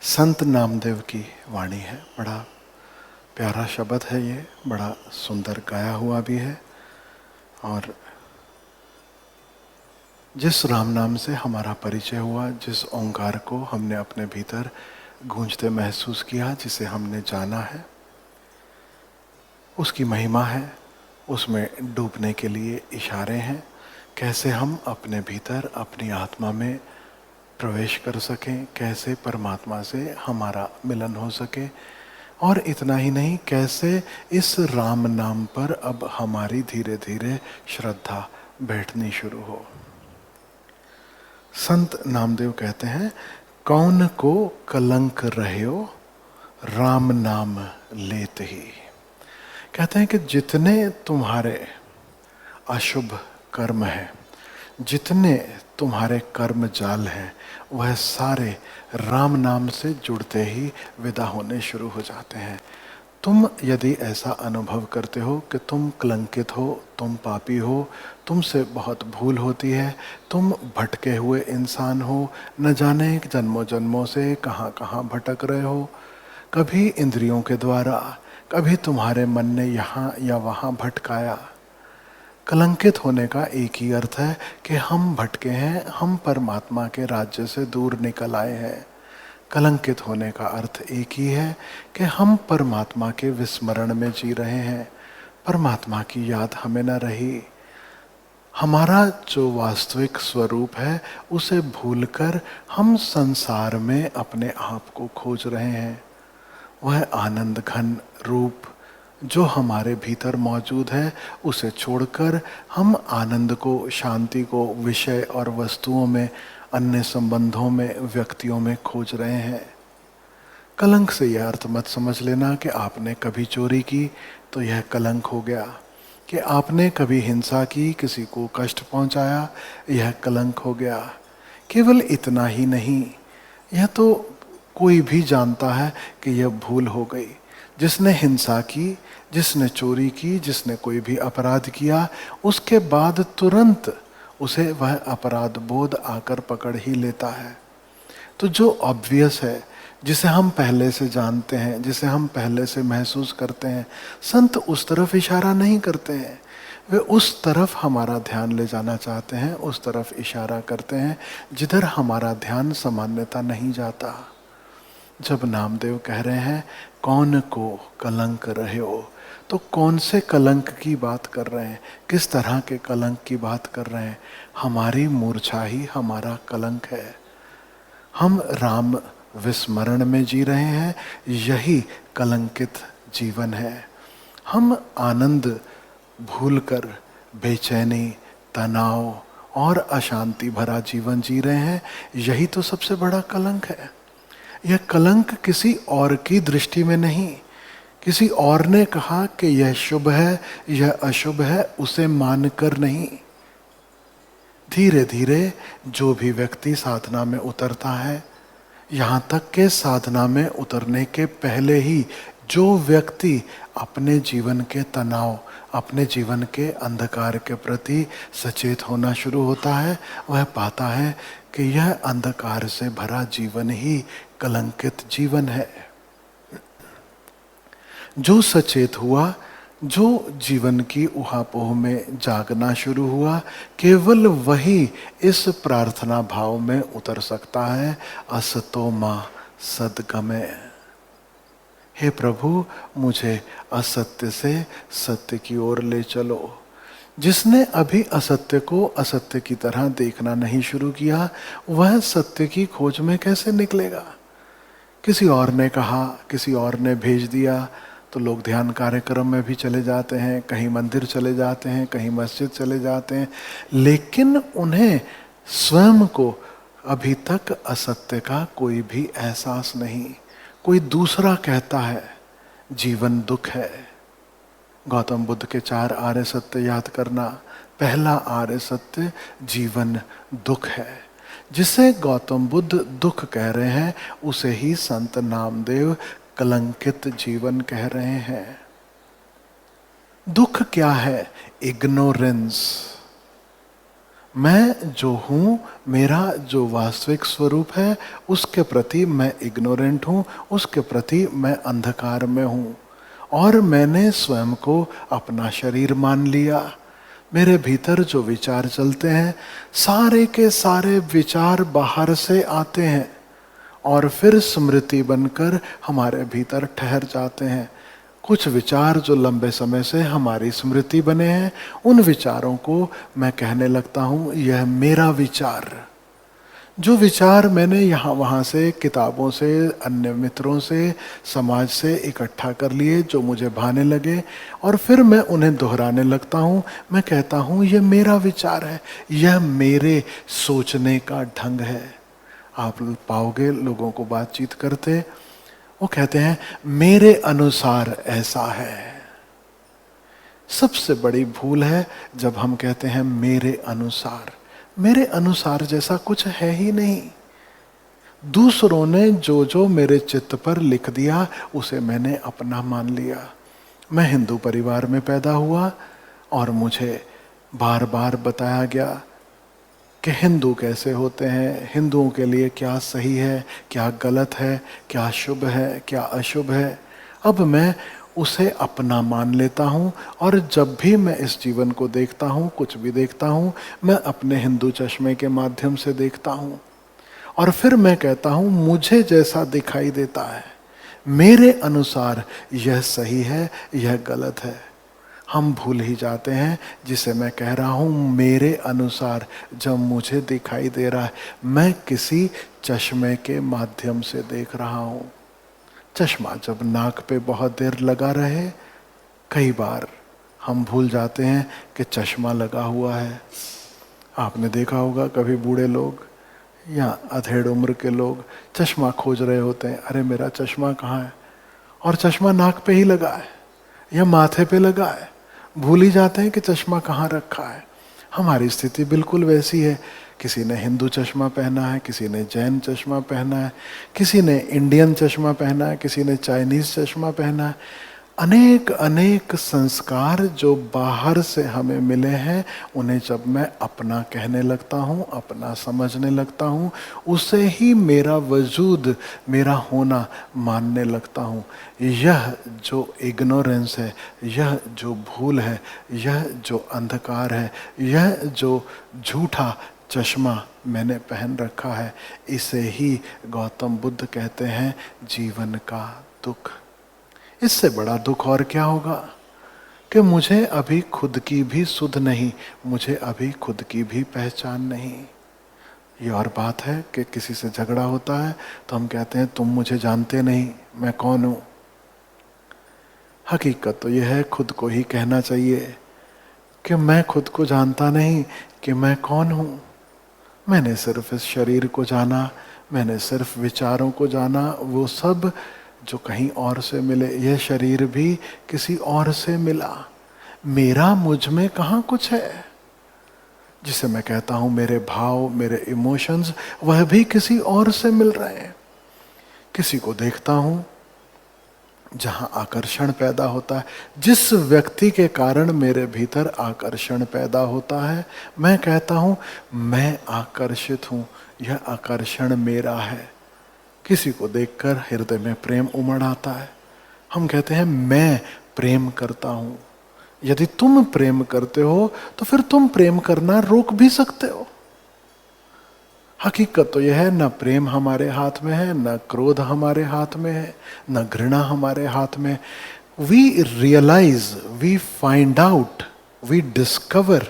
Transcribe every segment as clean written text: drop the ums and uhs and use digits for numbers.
संत नामदेव की वाणी है। बड़ा प्यारा शब्द है ये, बड़ा सुंदर गाया हुआ भी है। और जिस राम नाम से हमारा परिचय हुआ, जिस ओंकार को हमने अपने भीतर गूंजते महसूस किया, जिसे हमने जाना है, उसकी महिमा है। उसमें डूबने के लिए इशारे हैं, कैसे हम अपने भीतर अपनी आत्मा में प्रवेश कर सकें, कैसे परमात्मा से हमारा मिलन हो सके। और इतना ही नहीं, कैसे इस राम नाम पर अब हमारी धीरे धीरे श्रद्धा बैठनी शुरू हो। संत नामदेव कहते हैं, कौन को कलंक रह्यो राम नाम लेते ही। कहते हैं कि जितने तुम्हारे अशुभ कर्म हैं, जितने तुम्हारे कर्म जाल हैं, वह सारे राम नाम से जुड़ते ही विदा होने शुरू हो जाते हैं। तुम यदि ऐसा अनुभव करते हो कि तुम कलंकित हो, तुम पापी हो, तुमसे बहुत भूल होती है, तुम भटके हुए इंसान हो, न जाने जन्मों जन्मों से कहाँ कहाँ भटक रहे हो, कभी इंद्रियों के द्वारा, कभी तुम्हारे मन ने यहाँ या वहाँ भटकाया। कलंकित होने का एक ही अर्थ है कि हम भटके हैं, हम परमात्मा के राज्य से दूर निकल आए हैं। कलंकित होने का अर्थ एक ही है कि हम परमात्मा के विस्मरण में जी रहे हैं, परमात्मा की याद हमें न रही। हमारा जो वास्तविक स्वरूप है उसे भूलकर हम संसार में अपने आप को खोज रहे हैं। वह आनंद घन रूप जो हमारे भीतर मौजूद है, उसे छोड़कर हम आनंद को, शांति को विषय और वस्तुओं में, अन्य संबंधों में, व्यक्तियों में खोज रहे हैं। कलंक से यह अर्थ मत समझ लेना कि आपने कभी चोरी की तो यह कलंक हो गया, कि आपने कभी हिंसा की, किसी को कष्ट पहुंचाया, यह कलंक हो गया। केवल इतना ही नहीं, यह तो कोई भी जानता है कि यह भूल हो गई। जिसने हिंसा की, जिसने चोरी की, जिसने कोई भी अपराध किया, उसके बाद तुरंत उसे वह अपराध बोध आकर पकड़ ही लेता है। तो जो ऑब्वियस है, जिसे हम पहले से जानते हैं, जिसे हम पहले से महसूस करते हैं, संत उस तरफ इशारा नहीं करते हैं। वे उस तरफ हमारा ध्यान ले जाना चाहते हैं, उस तरफ इशारा करते हैं जिधर हमारा ध्यान सामान्यता नहीं जाता। जब नामदेव कह रहे हैं कौन को कलंक रहे हो, तो कौन से कलंक की बात कर रहे हैं, किस तरह के कलंक की बात कर रहे हैं। हमारी मूर्छा ही हमारा कलंक है। हम राम विस्मरण में जी रहे हैं, यही कलंकित जीवन है। हम आनंद भूलकर बेचैनी, तनाव और अशांति भरा जीवन जी रहे हैं, यही तो सबसे बड़ा कलंक है। यह कलंक किसी और की दृष्टि में नहीं, किसी और ने कहा कि यह शुभ है, यह अशुभ है, उसे मानकर नहीं। धीरे धीरे जो भी व्यक्ति साधना में उतरता है, यहाँ तक के साधना में उतरने के पहले ही जो व्यक्ति अपने जीवन के तनाव, अपने जीवन के अंधकार के प्रति सचेत होना शुरू होता है, वह पाता है कि यह अंधकार से भरा जीवन ही कलंकित जीवन है। जो सचेत हुआ, जो जीवन की उहापोह में जागना शुरू हुआ, केवल वही इस प्रार्थना भाव में उतर सकता है, असतो मां सद्गमय। हे प्रभु, मुझे असत्य से सत्य की ओर ले चलो। जिसने अभी असत्य को असत्य की तरह देखना नहीं शुरू किया, वह सत्य की खोज में कैसे निकलेगा। किसी और ने कहा, किसी और ने भेज दिया, तो लोग ध्यान कार्यक्रम में भी चले जाते हैं, कहीं मंदिर चले जाते हैं, कहीं मस्जिद चले जाते हैं, लेकिन उन्हें स्वयं को अभी तक असत्य का कोई भी एहसास नहीं। कोई दूसरा कहता है जीवन दुख है। गौतम बुद्ध के 4 आर्य सत्य याद करना। पहला आर्य सत्य जीवन दुख है। जिसे गौतम बुद्ध दुख कह रहे हैं, उसे ही संत नामदेव कलंकित जीवन कह रहे हैं। दुख क्या है? इग्नोरेंस। मैं जो हूँ, मेरा जो वास्तविक स्वरूप है, उसके प्रति मैं इग्नोरेंट हूँ, उसके प्रति मैं अंधकार में हूँ। और मैंने स्वयं को अपना शरीर मान लिया। मेरे भीतर जो विचार चलते हैं, सारे के सारे विचार बाहर से आते हैं और फिर स्मृति बनकर हमारे भीतर ठहर जाते हैं। कुछ विचार जो लंबे समय से हमारी स्मृति बने हैं, उन विचारों को मैं कहने लगता हूं यह मेरा विचार। जो विचार मैंने यहाँ वहाँ से, किताबों से, अन्य मित्रों से, समाज से इकट्ठा कर लिए, जो मुझे भाने लगे, और फिर मैं उन्हें दोहराने लगता हूँ। मैं कहता हूँ यह मेरा विचार है, यह मेरे सोचने का ढंग है। आप पाओगे लोगों को बातचीत करते, वो कहते हैं मेरे अनुसार ऐसा है। सबसे बड़ी भूल है जब हम कहते हैं मेरे अनुसार। मेरे अनुसार जैसा कुछ है ही नहीं। दूसरों ने जो जो मेरे चित्त पर लिख दिया, उसे मैंने अपना मान लिया। मैं हिंदू परिवार में पैदा हुआ और मुझे बार बार बताया गया कि हिंदू कैसे होते हैं, हिंदुओं के लिए क्या सही है, क्या गलत है, क्या शुभ है, क्या अशुभ है। अब मैं उसे अपना मान लेता हूँ, और जब भी मैं इस जीवन को देखता हूँ, कुछ भी देखता हूँ, मैं अपने हिंदू चश्मे के माध्यम से देखता हूँ। और फिर मैं कहता हूँ मुझे जैसा दिखाई देता है, मेरे अनुसार यह सही है, यह गलत है। हम भूल ही जाते हैं जिसे मैं कह रहा हूं मेरे अनुसार। जब मुझे दिखाई दे रहा है, मैं किसी चश्मे के माध्यम से देख रहा हूं। चश्मा जब नाक पे बहुत देर लगा रहे, कई बार हम भूल जाते हैं कि चश्मा लगा हुआ है। आपने देखा होगा कभी बूढ़े लोग या अधेड़ उम्र के लोग चश्मा खोज रहे होते हैं, अरे मेरा चश्मा कहाँ है, और चश्मा नाक पे ही लगा है या माथे पे लगा है। भूल ही जाते हैं कि चश्मा कहाँ रखा है। हमारी स्थिति बिल्कुल वैसी है। किसी ने हिंदू चश्मा पहना है, किसी ने जैन चश्मा पहना है, किसी ने इंडियन चश्मा पहना है, किसी ने चाइनीज चश्मा पहना है। अनेक अनेक संस्कार जो बाहर से हमें मिले हैं, उन्हें जब मैं अपना कहने लगता हूँ, अपना समझने लगता हूँ, उसे ही मेरा वजूद, मेरा होना मानने लगता हूँ। यह जो इग्नोरेंस है, यह जो भूल है, यह जो अंधकार है, यह जो झूठा चश्मा मैंने पहन रखा है, इसे ही गौतम बुद्ध कहते हैं जीवन का दुख। इससे बड़ा दुख और क्या होगा कि मुझे अभी खुद की भी सुध नहीं, मुझे अभी खुद की भी पहचान नहीं। ये और बात है कि किसी से झगड़ा होता है तो हम कहते हैं तुम मुझे जानते नहीं, मैं कौन हूं। हकीकत तो यह है, खुद को ही कहना चाहिए कि मैं खुद को जानता नहीं कि मैं कौन हूं। मैंने सिर्फ इस शरीर को जाना, मैंने सिर्फ विचारों को जाना, वो सब जो कहीं और से मिले। यह शरीर भी किसी और से मिला। मेरा मुझ में कहाँ कुछ है। जिसे मैं कहता हूं मेरे भाव, मेरे इमोशंस, वह भी किसी और से मिल रहे हैं। किसी को देखता हूं, जहां आकर्षण पैदा होता है, जिस व्यक्ति के कारण मेरे भीतर आकर्षण पैदा होता है, मैं कहता हूं मैं आकर्षित हूं, यह आकर्षण मेरा है। किसी को देखकर हृदय में प्रेम उमड़ आता है, हम कहते हैं मैं प्रेम करता हूं। यदि तुम प्रेम करते हो तो फिर तुम प्रेम करना रोक भी सकते हो। हकीकत तो यह है, न प्रेम हमारे हाथ में है, न क्रोध हमारे हाथ में है, न घृणा हमारे हाथ में। We realize, we find out, we discover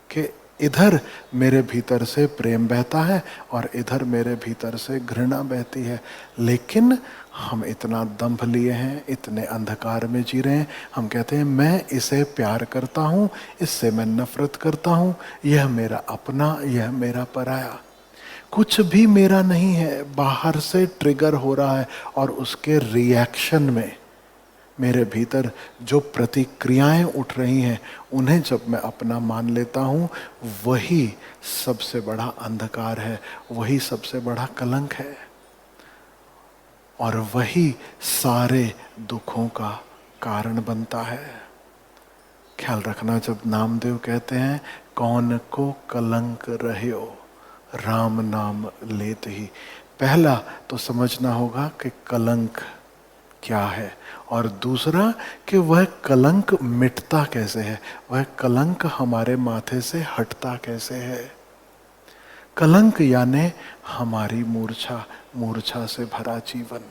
कि इधर मेरे भीतर से प्रेम बहता है और इधर मेरे भीतर से घृणा बहती है। लेकिन हम इतना दंभ लिए हैं, इतने अंधकार में जी रहे हैं, हम कहते हैं मैं इसे प्यार करता हूं, इससे मैं नफरत करता हूं, यह मेरा अपना, यह मेरा पराया। कुछ भी मेरा नहीं है, बाहर से ट्रिगर हो रहा है और उसके रिएक्शन में मेरे भीतर जो प्रतिक्रियाएं उठ रही हैं, उन्हें जब मैं अपना मान लेता हूं, वही सबसे बड़ा अंधकार है, वही सबसे बड़ा कलंक है, और वही सारे दुखों का कारण बनता है। ख्याल रखना, जब नामदेव कहते हैं कौन को कलंक रह्यो राम नाम लेत ही। पहला तो समझना होगा कि कलंक क्या है, और दूसरा कि वह कलंक मिटता कैसे है, वह कलंक हमारे माथे से हटता कैसे है। कलंक यानी हमारी मूर्छा, मूर्छा से भरा जीवन।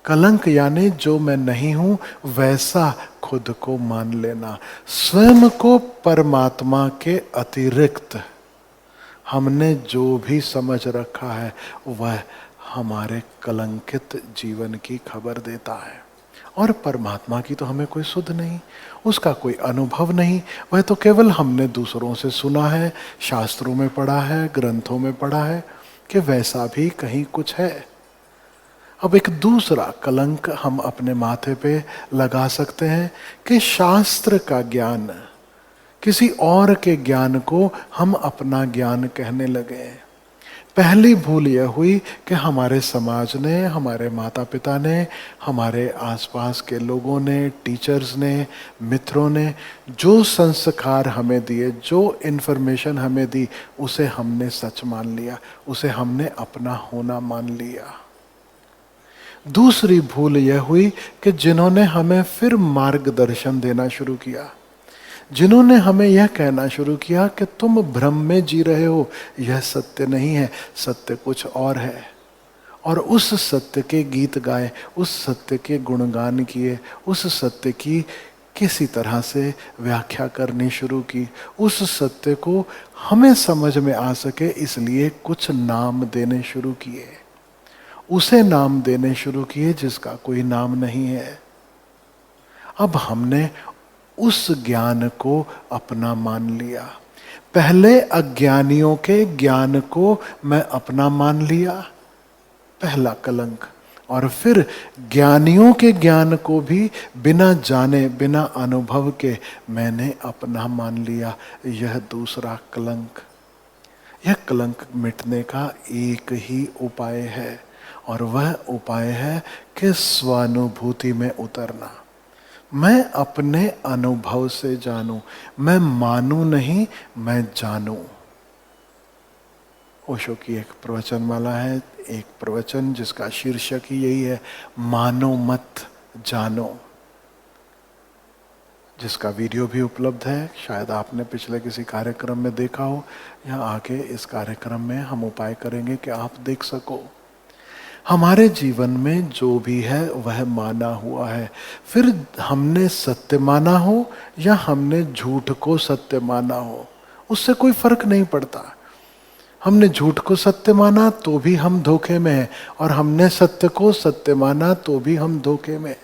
कलंक यानी जो मैं नहीं हूं वैसा खुद को मान लेना, स्वयं को परमात्मा के अतिरिक्त हमने जो भी समझ रखा है वह हमारे कलंकित जीवन की खबर देता है। और परमात्मा की तो हमें कोई सुध नहीं, उसका कोई अनुभव नहीं, वह तो केवल हमने दूसरों से सुना है, शास्त्रों में पढ़ा है, ग्रंथों में पढ़ा है कि वैसा भी कहीं कुछ है। अब एक दूसरा कलंक हम अपने माथे पे लगा सकते हैं कि शास्त्र का ज्ञान, किसी और के ज्ञान को हम अपना ज्ञान कहने लगे। पहली भूल यह हुई कि हमारे समाज ने, हमारे माता पिता ने, हमारे आसपास के लोगों ने, टीचर्स ने, मित्रों ने जो संस्कार हमें दिए, जो इन्फॉर्मेशन हमें दी, उसे हमने सच मान लिया, उसे हमने अपना होना मान लिया। दूसरी भूल यह हुई कि जिन्होंने हमें फिर मार्गदर्शन देना शुरू किया, जिन्होंने हमें यह कहना शुरू किया कि तुम भ्रम में जी रहे हो, यह सत्य नहीं है, सत्य कुछ और है, और उस सत्य के गीत गाए, उस सत्य के गुणगान किए, उस सत्य की किसी तरह से व्याख्या करनी शुरू की, उस सत्य को हमें समझ में आ सके इसलिए कुछ नाम देने शुरू किए, उसे नाम देने शुरू किए जिसका कोई नाम नहीं है। अब हमने उस ज्ञान को अपना मान लिया। पहले अज्ञानियों के ज्ञान को मैं अपना मान लिया, पहला कलंक, और फिर ज्ञानियों के ज्ञान को भी बिना जाने, बिना अनुभव के मैंने अपना मान लिया, यह दूसरा कलंक। यह कलंक मिटने का एक ही उपाय है, और वह उपाय है कि स्वानुभूति में उतरना। मैं अपने अनुभव से जानूं, मैं मानूं नहीं, मैं जानूं। ओशो की एक प्रवचनमाला है, एक प्रवचन जिसका शीर्षक ही यही है, मानो मत जानो, जिसका वीडियो भी उपलब्ध है, शायद आपने पिछले किसी कार्यक्रम में देखा हो, या आगे इस कार्यक्रम में हम उपाय करेंगे कि आप देख सको। हमारे जीवन में जो भी है वह माना हुआ है, फिर हमने सत्य माना हो या हमने झूठ को सत्य माना हो, उससे कोई फर्क नहीं पड़ता। हमने झूठ को सत्य माना तो भी हम धोखे में हैं, और हमने सत्य को सत्य माना तो भी हम धोखे में।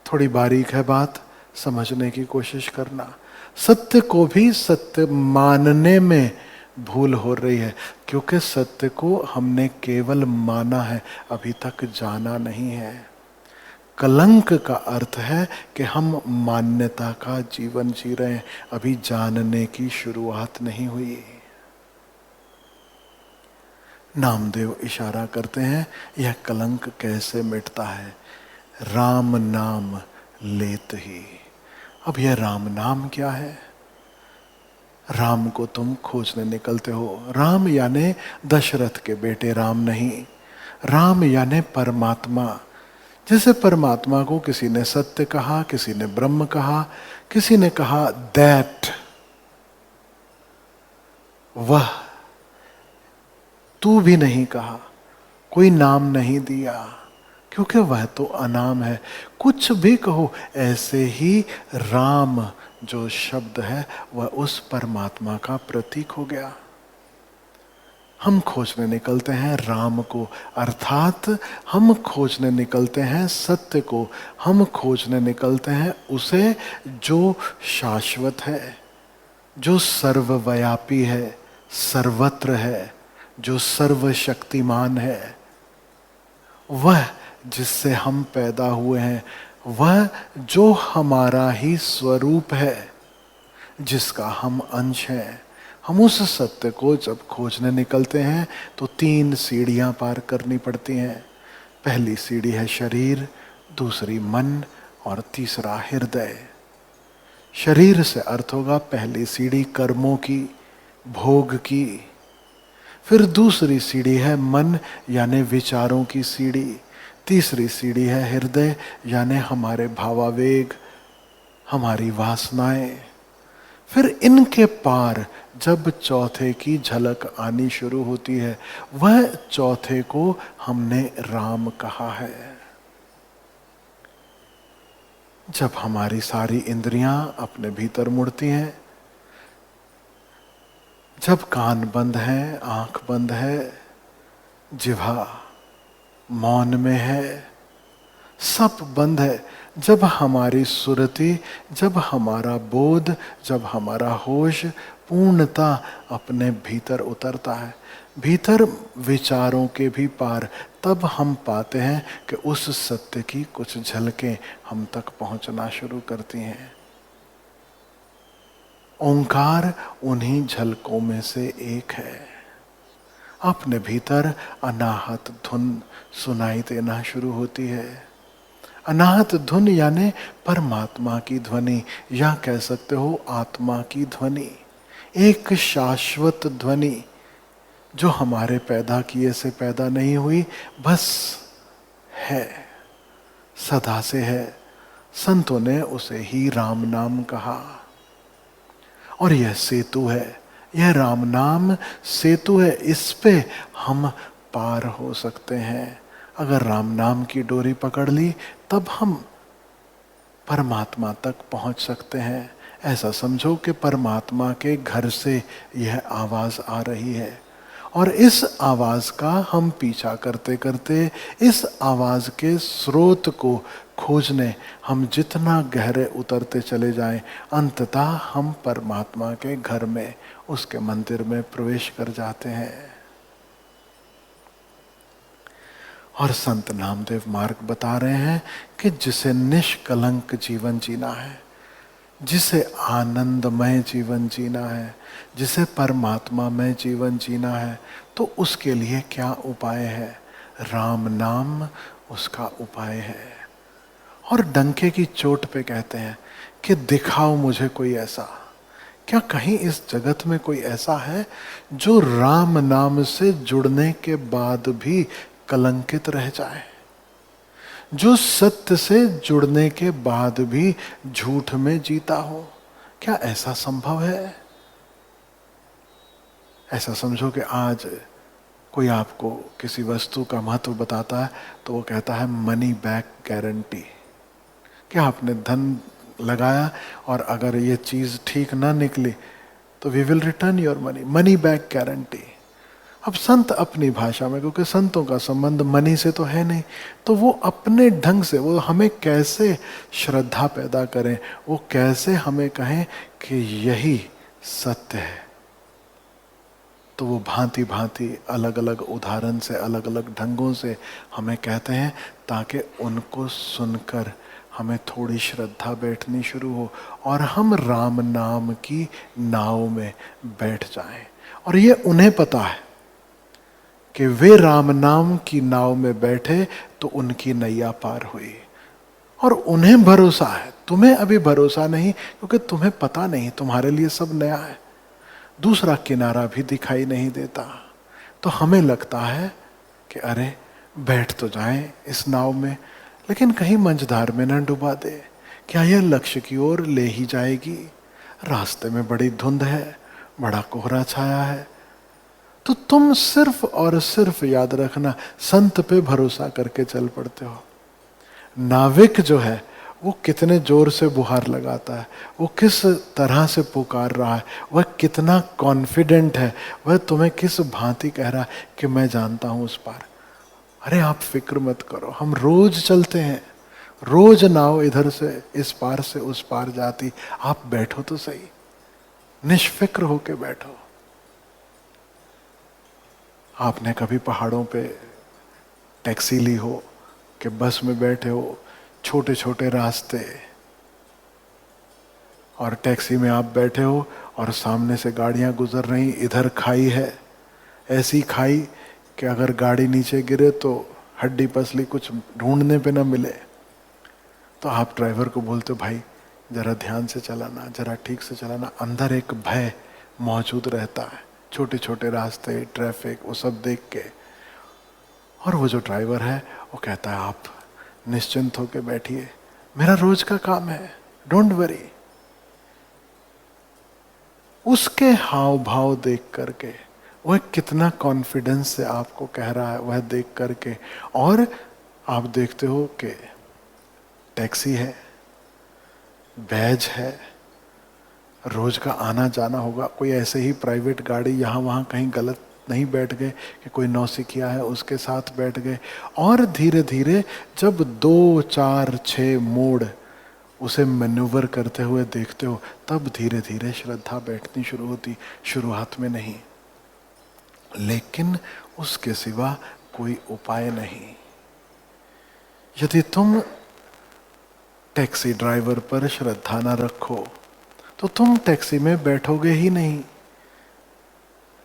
थोड़ी बारीक है बात, समझने की कोशिश करना। सत्य को भी सत्य मानने में भूल हो रही है, क्योंकि सत्य को हमने केवल माना है, अभी तक जाना नहीं है। कलंक का अर्थ है कि हम मान्यता का जीवन जी रहे हैं, अभी जानने की शुरुआत नहीं हुई। नामदेव इशारा करते हैं यह कलंक कैसे मिटता है, राम नाम लेत ही। अब यह राम नाम क्या है? राम को तुम खोजने निकलते हो। राम यानी दशरथ के बेटे राम नहीं, राम यानी परमात्मा। जैसे परमात्मा को किसी ने सत्य कहा, किसी ने ब्रह्म कहा, किसी ने कहा दैट, वह, तू भी नहीं कहा, कोई नाम नहीं दिया, क्योंकि वह तो अनाम है। कुछ भी कहो, ऐसे ही राम जो शब्द है वह उस परमात्मा का प्रतीक हो गया। हम खोजने निकलते हैं राम को, अर्थात हम खोजने निकलते हैं सत्य को, हम खोजने निकलते हैं उसे जो शाश्वत है, जो सर्वव्यापी है, सर्वत्र है, जो सर्वशक्तिमान है, वह जिससे हम पैदा हुए हैं, वह जो हमारा ही स्वरूप है, जिसका हम अंश हैं। हम उस सत्य को जब खोजने निकलते हैं तो 3 सीढ़ियां पार करनी पड़ती हैं। पहली सीढ़ी है शरीर, दूसरी मन, और तीसरा हृदय। शरीर से अर्थ होगा पहली सीढ़ी कर्मों की, भोग की। फिर दूसरी सीढ़ी है मन यानी विचारों की सीढ़ी। तीसरी सीढ़ी है हृदय यानी हमारे भावावेग, हमारी वासनाएं। फिर इनके पार जब चौथे की झलक आनी शुरू होती है, वह चौथे को हमने राम कहा है। जब हमारी सारी इंद्रियां अपने भीतर मुड़ती हैं, जब कान बंद है, आंख बंद है, जिह्वा मौन में है, सब बंद है, जब हमारी सुरति, जब हमारा बोध, जब हमारा होश पूर्णता अपने भीतर उतरता है, भीतर विचारों के भी पार, तब हम पाते हैं कि उस सत्य की कुछ झलकें हम तक पहुंचना शुरू करती हैं। ओंकार उन्हीं झलकों में से एक है। अपने भीतर अनाहत धुन सुनाई देना शुरू होती है। अनाहत धुन यानी परमात्मा की ध्वनि, या कह सकते हो आत्मा की ध्वनि, एक शाश्वत ध्वनि जो हमारे पैदा किए से पैदा नहीं हुई, बस है, सदा से है। संतों ने उसे ही राम नाम कहा। और यह सेतु है, यह राम नाम सेतु है, इस पे हम पार हो सकते हैं। अगर राम नाम की डोरी पकड़ ली तब हम परमात्मा तक पहुंच सकते हैं। ऐसा समझो कि परमात्मा के घर से यह आवाज आ रही है, और इस आवाज का हम पीछा करते करते, इस आवाज के स्रोत को खोजने हम जितना गहरे उतरते चले जाएं, अंततः हम परमात्मा के घर में, उसके मंदिर में प्रवेश कर जाते हैं। और संत नामदेव मार्ग बता रहे हैं कि जिसे निष्कलंक जीवन जीना है, जिसे आनंदमय जीवन जीना है, जिसे परमात्मा में जीवन जीना है, तो उसके लिए क्या उपाय है? राम नाम उसका उपाय है। और डंके की चोट पे कहते हैं कि दिखाओ मुझे कोई ऐसा, क्या कहीं इस जगत में कोई ऐसा है जो राम नाम से जुड़ने के बाद भी कलंकित रह जाए, जो सत्य से जुड़ने के बाद भी झूठ में जीता हो? क्या ऐसा संभव है? ऐसा समझो कि आज कोई आपको किसी वस्तु का महत्व बताता है तो वो कहता है मनी बैक गारंटी, कि आपने धन लगाया और अगर ये चीज ठीक ना निकली तो we will return your money, money back guarantee. अब संत अपनी भाषा में, क्योंकि संतों का संबंध मनी से तो है नहीं, तो वो अपने ढंग से, वो हमें कैसे श्रद्धा पैदा करें, वो कैसे हमें कहें कि यही सत्य है, तो वो भांति भांति अलग अलग उदाहरण से, अलग अलग ढंगों से हमें कहते हैं, ताकि उनको सुनकर हमें थोड़ी श्रद्धा बैठनी शुरू हो और हम राम नाम की नाव में बैठ जाएं। और ये उन्हें पता है कि वे राम नाम की नाव में बैठे तो उनकी नैया पार हुई, और उन्हें भरोसा है। तुम्हें अभी भरोसा नहीं, क्योंकि तुम्हें पता नहीं, तुम्हारे लिए सब नया है, दूसरा किनारा भी दिखाई नहीं देता। तो हमें लगता है कि अरे बैठ तो जाएं इस नाव में, लेकिन कहीं मंझधार में न डुबा दे। क्या यह लक्ष्य की ओर ले ही जाएगी? रास्ते में बड़ी धुंध है, बड़ा कोहरा छाया है। तो तुम सिर्फ और सिर्फ याद रखना, संत पे भरोसा करके चल पड़ते हो। नाविक जो है वो कितने जोर से बुहार लगाता है, वो किस तरह से पुकार रहा है, वह कितना कॉन्फिडेंट है, वह तुम्हें किस भांति कह रहा है कि मैं जानता हूं उस पार। अरे आप फिक्र मत करो, हम रोज चलते हैं, रोज नाव इधर से इस पार से उस पार जाती, आप बैठो तो सही, निष्फिक्र होके बैठो। आपने कभी पहाड़ों पे टैक्सी ली हो कि बस में बैठे हो, छोटे छोटे रास्ते, और टैक्सी में आप बैठे हो और सामने से गाड़ियां गुजर रही, इधर खाई है, ऐसी खाई कि अगर गाड़ी नीचे गिरे तो हड्डी पसली कुछ ढूंढने पे ना मिले। तो आप ड्राइवर को बोलते हो भाई जरा ध्यान से चलाना, जरा ठीक से चलाना। अंदर एक भय मौजूद रहता है, छोटे छोटे रास्ते, ट्रैफिक, वो सब देख के। और वो जो ड्राइवर है वो कहता है आप निश्चिंत होकर बैठिए, मेरा रोज का काम है, डोंट वरी। उसके हाव भाव देख करके, वह कितना कॉन्फिडेंस से आपको कह रहा है वह देख करके, और आप देखते हो कि टैक्सी है, बैज है, रोज का आना जाना होगा, कोई ऐसे ही प्राइवेट गाड़ी यहाँ वहाँ कहीं गलत नहीं बैठ गए कि कोई नौसिखिया है उसके साथ बैठ गए। और धीरे धीरे जब 2, 4, 6 मोड़ उसे मैन्यूवर करते हुए देखते हो, तब धीरे धीरे श्रद्धा बैठनी शुरू होती, शुरुआत में नहीं। लेकिन उसके सिवा कोई उपाय नहीं। यदि तुम टैक्सी ड्राइवर पर श्रद्धा न रखो तो तुम टैक्सी में बैठोगे ही नहीं।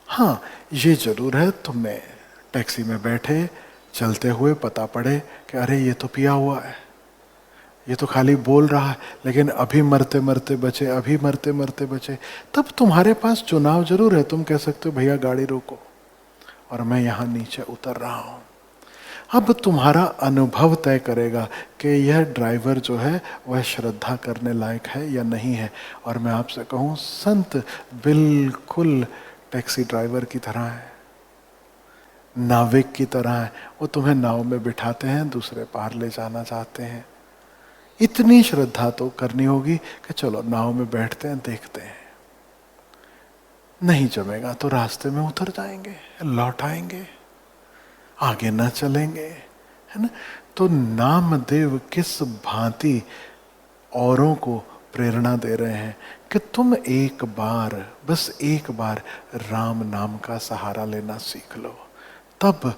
हाँ, ये जरूर है, तुमने टैक्सी में बैठे चलते हुए पता पड़े कि अरे ये तो पिया हुआ है, ये तो खाली बोल रहा है, लेकिन अभी मरते मरते बचे, अभी मरते मरते बचे, तब तुम्हारे पास चुनाव जरूर है। तुम कह सकते हो भैया गाड़ी रोको और मैं यहाँ नीचे उतर रहा हूँ। अब तुम्हारा अनुभव तय करेगा कि यह ड्राइवर जो है वह श्रद्धा करने लायक है या नहीं है। और मैं आपसे कहूँ, संत बिल्कुल टैक्सी ड्राइवर की तरह है, नाविक की तरह है। वो तुम्हें नाव में बिठाते हैं, दूसरे पार ले जाना चाहते हैं। इतनी श्रद्धा तो करनी होगी कि चलो नाव में बैठते हैं, देखते हैं, नहीं जमेगा तो रास्ते में उतर जाएंगे, लौट आएंगे, आगे न चलेंगे, है ना। तो नामदेव किस भांति औरों को प्रेरणा दे रहे हैं कि तुम एक बार, बस एक बार राम नाम का सहारा लेना सीख लो, तब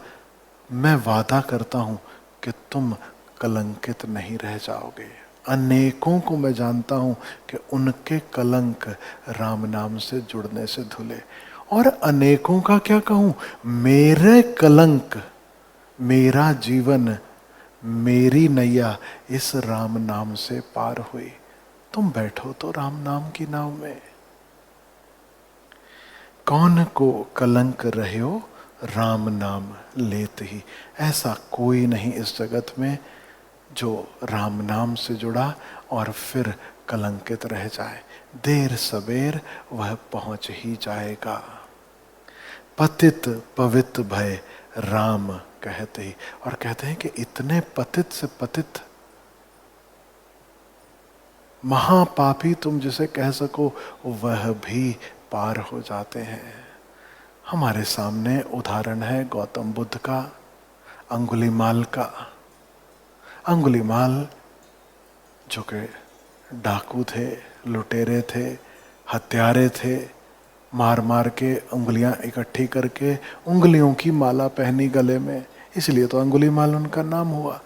मैं वादा करता हूं कि तुम कलंकित नहीं रह जाओगे। अनेकों को मैं जानता हूं कि उनके कलंक राम नाम से जुड़ने से धुले। और अनेकों का क्या कहूं, मेरे कलंक, मेरा जीवन, मेरी नैया इस राम नाम से पार हुई। तुम बैठो तो राम नाम की नाव में। कौन को कलंक रहे हो राम नाम लेते ही। ऐसा कोई नहीं इस जगत में जो राम नाम से जुड़ा और फिर कलंकित रह जाए। देर सबेर वह पहुंच ही जाएगा। पतित पवित भय राम कहते ही। और कहते हैं कि इतने पतित से पतित, महापापी तुम जिसे कह सको, वह भी पार हो जाते हैं। हमारे सामने उदाहरण है गौतम बुद्ध का, अंगुलीमाल का। अंगुलीमाल जो कि डाकू थे, लुटेरे थे, हत्यारे थे, मार मार के उंगलियां इकट्ठी करके उंगलियों की माला पहनी गले में, इसलिए तो अंगुलीमाल उनका नाम हुआ।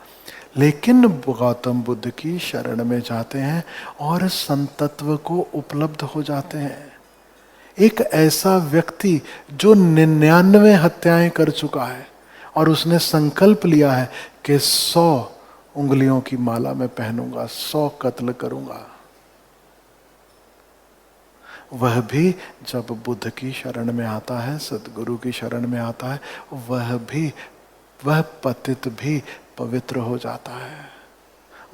लेकिन गौतम बुद्ध की शरण में जाते हैं और संतत्व को उपलब्ध हो जाते हैं। एक ऐसा व्यक्ति जो 99 हत्याएं कर चुका है और उसने संकल्प लिया है कि 100 उंगलियों की माला में पहनूंगा, 100 कत्ल करूंगा, वह भी जब बुद्ध की शरण में आता है, सदगुरु की शरण में आता है, वह पतित भी पवित्र हो जाता है,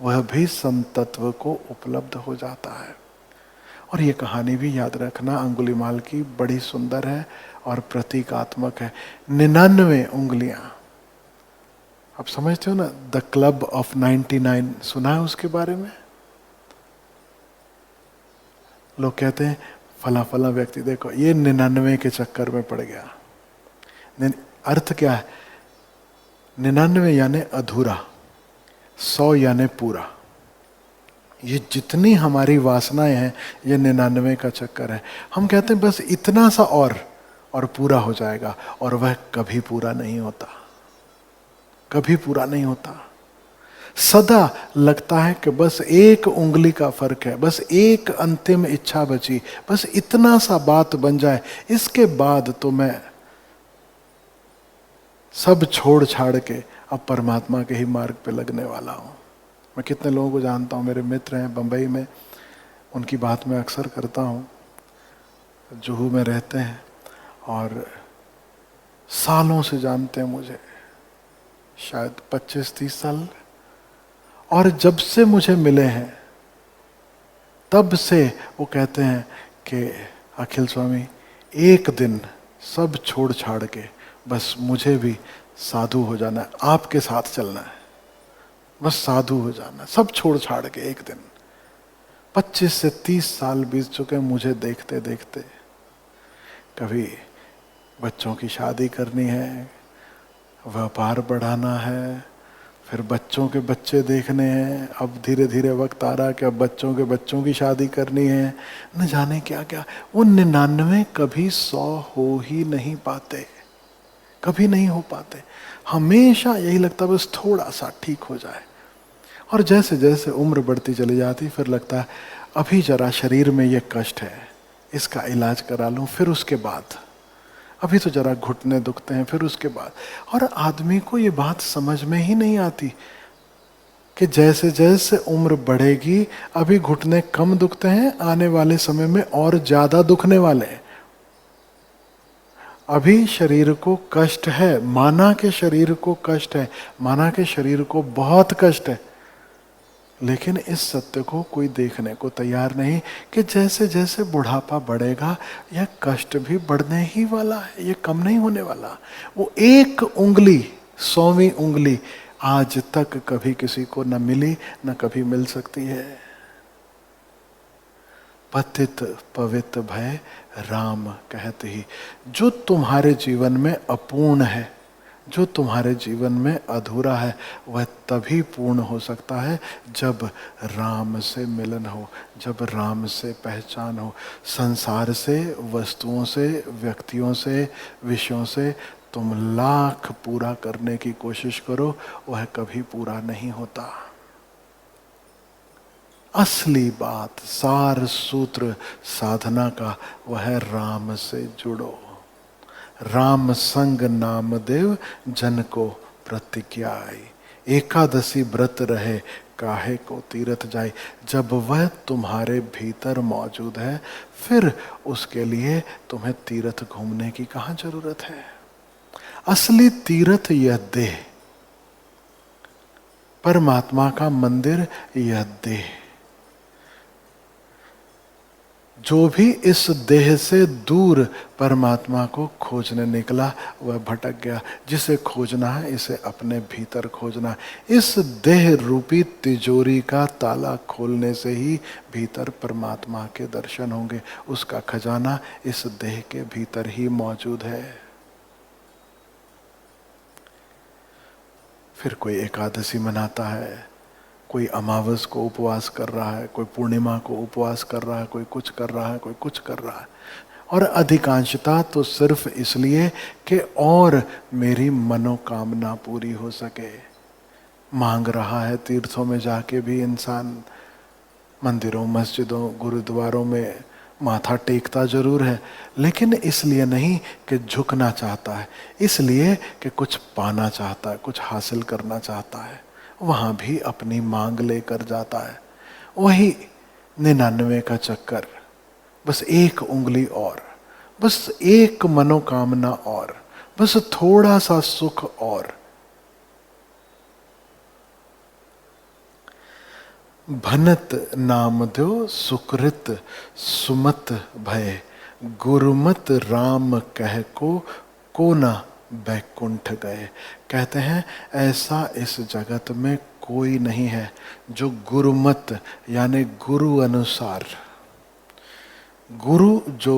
वह भी संतत्व को उपलब्ध हो जाता है। और ये कहानी भी याद रखना, अंगुलीमाल की बड़ी सुंदर है और प्रतीकात्मक है। 99 उंगलियां, आप समझते हो ना, द क्लब ऑफ 99, सुना है उसके बारे में? लोग कहते हैं फला फला व्यक्ति देखो ये 99 के चक्कर में पड़ गया। अर्थ क्या है? 99 यानी अधूरा, 100 यानी पूरा। ये जितनी हमारी वासनाएं हैं, ये 99 का चक्कर है। हम कहते हैं बस इतना सा और पूरा हो जाएगा, और वह कभी पूरा नहीं होता, कभी पूरा नहीं होता। सदा लगता है कि बस एक उंगली का फर्क है, बस एक अंतिम इच्छा बची, बस इतना सा बात बन जाए, इसके बाद तो मैं सब छोड़ छाड़ के अब परमात्मा के ही मार्ग पे लगने वाला हूं। मैं कितने लोगों को जानता हूं, मेरे मित्र हैं बंबई में, उनकी बात मैं अक्सर करता हूँ। जुहू में रहते हैं और सालों से जानते हैं मुझे, शायद 25-30 साल। और जब से मुझे मिले हैं तब से वो कहते हैं कि अखिल स्वामी, एक दिन सब छोड़ छाड़ के बस मुझे भी साधु हो जाना है, आपके साथ चलना है, बस साधु हो जाना है, सब छोड़ छाड़ के एक दिन। 25 से 30 साल बीत चुके मुझे देखते देखते। कभी बच्चों की शादी करनी है, व्यापार बढ़ाना है, फिर बच्चों के बच्चे देखने हैं, अब धीरे धीरे वक्त आ रहा है कि अब बच्चों के बच्चों की शादी करनी है, न जाने क्या क्या। वो 99 कभी 100 हो ही नहीं पाते, कभी नहीं हो पाते। हमेशा यही लगता बस थोड़ा सा ठीक हो जाए। और जैसे जैसे उम्र बढ़ती चली जाती फिर लगता है अभी जरा शरीर में ये कष्ट है, इसका इलाज करा लूं, फिर उसके बाद अभी तो जरा घुटने दुखते हैं, फिर उसके बाद। और आदमी को ये बात समझ में ही नहीं आती कि जैसे जैसे उम्र बढ़ेगी अभी घुटने कम दुखते हैं, आने वाले समय में और ज्यादा दुखने वाले हैं। अभी शरीर को कष्ट है, माना के शरीर को कष्ट है, माना के शरीर को बहुत कष्ट है, लेकिन इस सत्य को कोई देखने को तैयार नहीं कि जैसे जैसे बुढ़ापा बढ़ेगा यह कष्ट भी बढ़ने ही वाला है, ये कम नहीं होने वाला। वो एक उंगली, 100वीं उंगली आज तक कभी किसी को न मिली न कभी मिल सकती है। पतित पवित्र भय राम कहते ही। जो तुम्हारे जीवन में अपूर्ण है, जो तुम्हारे जीवन में अधूरा है, वह तभी पूर्ण हो सकता है जब राम से मिलन हो, जब राम से पहचान हो। संसार से, वस्तुओं से, व्यक्तियों से, विषयों से तुम लाख पूरा करने की कोशिश करो, वह कभी पूरा नहीं होता। असली बात, सार सूत्र साधना का वह राम से जुड़ो। राम संग नामदेव जन को प्रतिज्ञा आई, एकादशी व्रत रहे काहे को तीर्थ जाए। जब वह तुम्हारे भीतर मौजूद है फिर उसके लिए तुम्हें तीर्थ घूमने की कहाँ जरूरत है। असली तीर्थ यह देह, परमात्मा का मंदिर यह देह। जो भी इस देह से दूर परमात्मा को खोजने निकला वह भटक गया। जिसे खोजना है इसे अपने भीतर खोजना है। इस देह रूपी तिजोरी का ताला खोलने से ही भीतर परमात्मा के दर्शन होंगे। उसका खजाना इस देह के भीतर ही मौजूद है। फिर कोई एकादशी मनाता है, कोई अमावस को उपवास कर रहा है, कोई पूर्णिमा को उपवास कर रहा है, कोई कुछ कर रहा है, कोई कुछ कर रहा है। और अधिकांशता तो सिर्फ इसलिए कि और मेरी मनोकामना पूरी हो सके। मांग रहा है तीर्थों में जाके भी इंसान, मंदिरों, मस्जिदों, गुरुद्वारों में माथा टेकता जरूर है, लेकिन इसलिए नहीं कि झुकना चाहता है, इसलिए कि कुछ पाना चाहता है, कुछ हासिल करना चाहता है। वहां भी अपनी मांग लेकर जाता है। वही 99 का चक्कर, बस एक उंगली और, बस एक मनोकामना और, बस थोड़ा सा सुख और। भनत नाम दो सुकृत सुमत भय, गुरुमत राम कह को न बैकुंठ गए। कहते हैं ऐसा इस जगत में कोई नहीं है जो गुरुमत यानी गुरु अनुसार, गुरु जो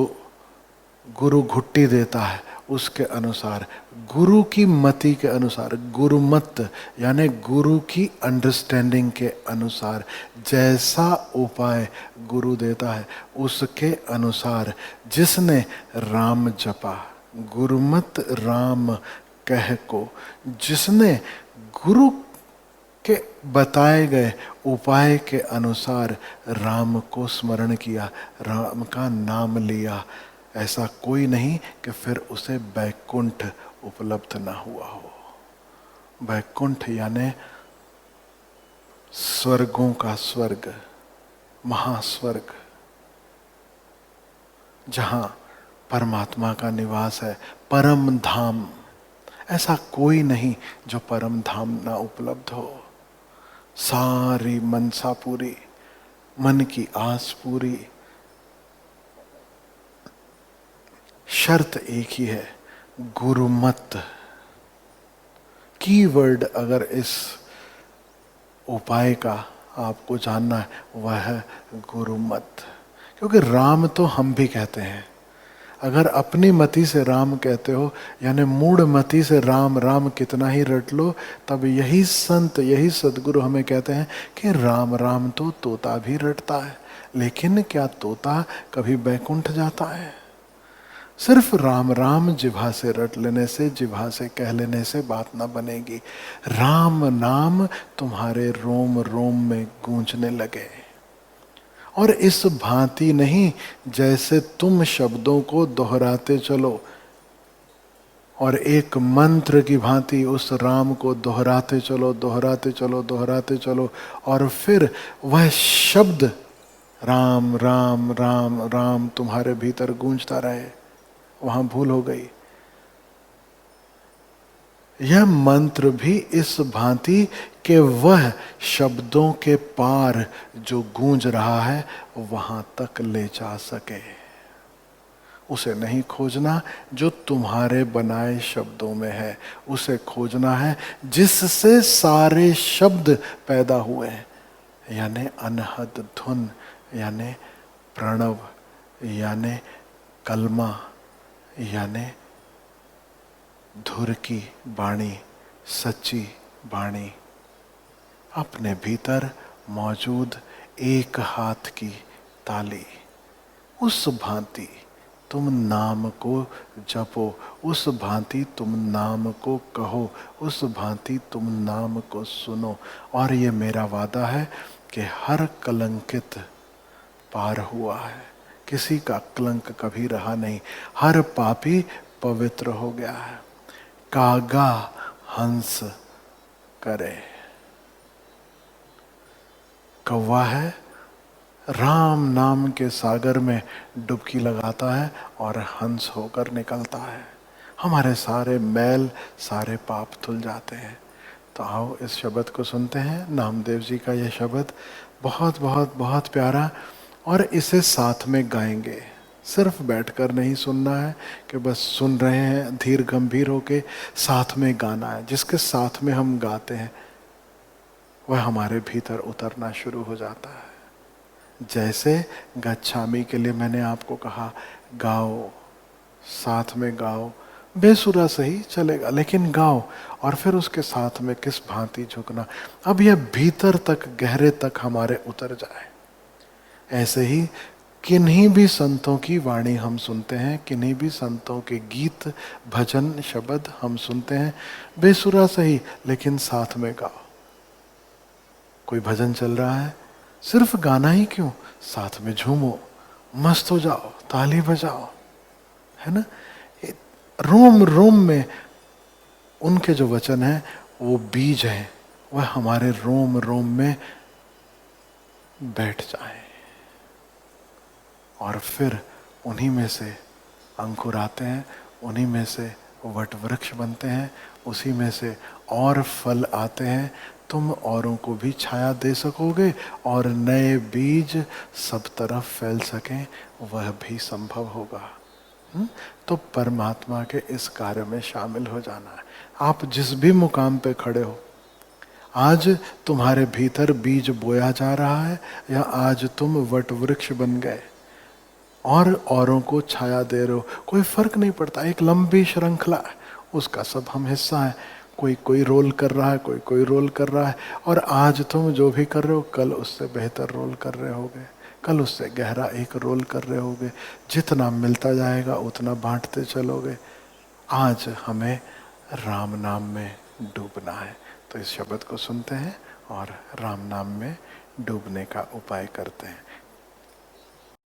गुरु घुट्टी देता है उसके अनुसार, गुरु की मति के अनुसार, गुरुमत यानी गुरु की अंडरस्टैंडिंग के अनुसार, जैसा उपाय गुरु देता है उसके अनुसार जिसने राम जपा, गुरुमत राम कह को, जिसने गुरु के बताए गए उपाय के अनुसार राम को स्मरण किया, राम का नाम लिया, ऐसा कोई नहीं कि फिर उसे बैकुंठ उपलब्ध ना हुआ हो। बैकुंठ यानी स्वर्गों का स्वर्ग, महास्वर्ग। जहां परमात्मा का निवास है, परम धाम। ऐसा कोई नहीं जो परम धाम ना उपलब्ध हो। सारी मनसा पूरी, मन की आस पूरी, शर्त एक ही है, गुरुमत। कीवर्ड अगर इस उपाय का आपको जानना है, वह है गुरुमत। क्योंकि राम तो हम भी कहते हैं, अगर अपनी मति से राम कहते हो, यानी मूढ़ मति से राम राम कितना ही रट लो, तब यही संत, यही सदगुरु हमें कहते हैं कि राम राम तो तोता भी रटता है। लेकिन क्या तोता कभी बैकुंठ जाता है? सिर्फ राम राम जिभा से रट लेने से, जिभा से कह लेने से बात ना बनेगी। राम नाम तुम्हारे रोम रोम में गूंजने लगे, और इस भांति नहीं जैसे तुम शब्दों को दोहराते चलो, और एक मंत्र की भांति उस राम को दोहराते चलो, दोहराते चलो, दोहराते चलो, और फिर वह शब्द राम राम राम राम तुम्हारे भीतर गूंजता रहे, वहां भूल हो गई। यह मंत्र भी इस भांति कि वह शब्दों के पार जो गूंज रहा है वहां तक ले जा सके। उसे नहीं खोजना जो तुम्हारे बनाए शब्दों में है, उसे खोजना है जिससे सारे शब्द पैदा हुए हैं, यानी अनहद धुन, यानी प्रणव, यानी कलमा, यानी धुर की बाणी, सच्ची बाणी। अपने भीतर मौजूद एक हाथ की ताली, उस भांति तुम नाम को जपो, उस भांति तुम नाम को कहो, उस भांति तुम नाम को सुनो। और ये मेरा वादा है कि हर कलंकित पार हुआ है, किसी का कलंक कभी रहा नहीं, हर पापी पवित्र हो गया है। कागा हंस करे, कौवा है राम नाम के सागर में डुबकी लगाता है और हंस होकर निकलता है। हमारे सारे मैल, सारे पाप धुल जाते हैं। तो आओ इस शब्द को सुनते हैं, नामदेव जी का यह शब्द बहुत बहुत बहुत प्यारा, और इसे साथ में गाएंगे। सिर्फ बैठकर नहीं सुनना है कि बस सुन रहे हैं, धीर गंभीर होके साथ में गाना है। जिसके साथ में हम गाते हैं वह हमारे भीतर उतरना शुरू हो जाता है। जैसे गच्छामी के लिए मैंने आपको कहा, गाओ, साथ में गाओ, बेसुरा सही चलेगा लेकिन गाओ, और फिर उसके साथ में किस भांति झुकना, अब यह भीतर तक, गहरे तक हमारे उतर जाए। ऐसे ही किन्हीं भी संतों की वाणी हम सुनते हैं, किन्हीं भी संतों के गीत, भजन, शब्द हम सुनते हैं, बेसुरा सही लेकिन साथ में गाओ। कोई भजन चल रहा है, सिर्फ गाना ही क्यों, साथ में झूमो, मस्त हो जाओ, ताली बजाओ, है ना। रोम रोम में उनके जो वचन है वो बीज हैं, वह हमारे रोम रोम में बैठ जाए, और फिर उन्हीं में से अंकुर आते हैं, उन्हीं में से वट वृक्ष बनते हैं, उसी में से और फल आते हैं। तुम औरों को भी छाया दे सकोगे और नए बीज सब तरफ फैल सकें, वह भी संभव होगा। तो परमात्मा के इस कार्य में शामिल हो जाना है। आप जिस भी मुकाम पे खड़े हो, आज तुम्हारे भीतर बीज बोया जा रहा है, या आज तुम वट वृक्ष बन गए और औरों को छाया दे रहे हो, कोई फर्क नहीं पड़ता। एक लंबी श्रृंखला है, उसका सब हम हिस्सा है। कोई कोई रोल कर रहा है, कोई कोई रोल कर रहा है, और आज तुम जो भी कर रहे हो कल उससे बेहतर रोल कर रहे होगे, कल उससे गहरा एक रोल कर रहे होगे। जितना मिलता जाएगा उतना बांटते चलोगे। आज हमें राम नाम में डूबना है। तो इस शब्द को सुनते हैं और राम नाम में डूबने का उपाय करते हैं।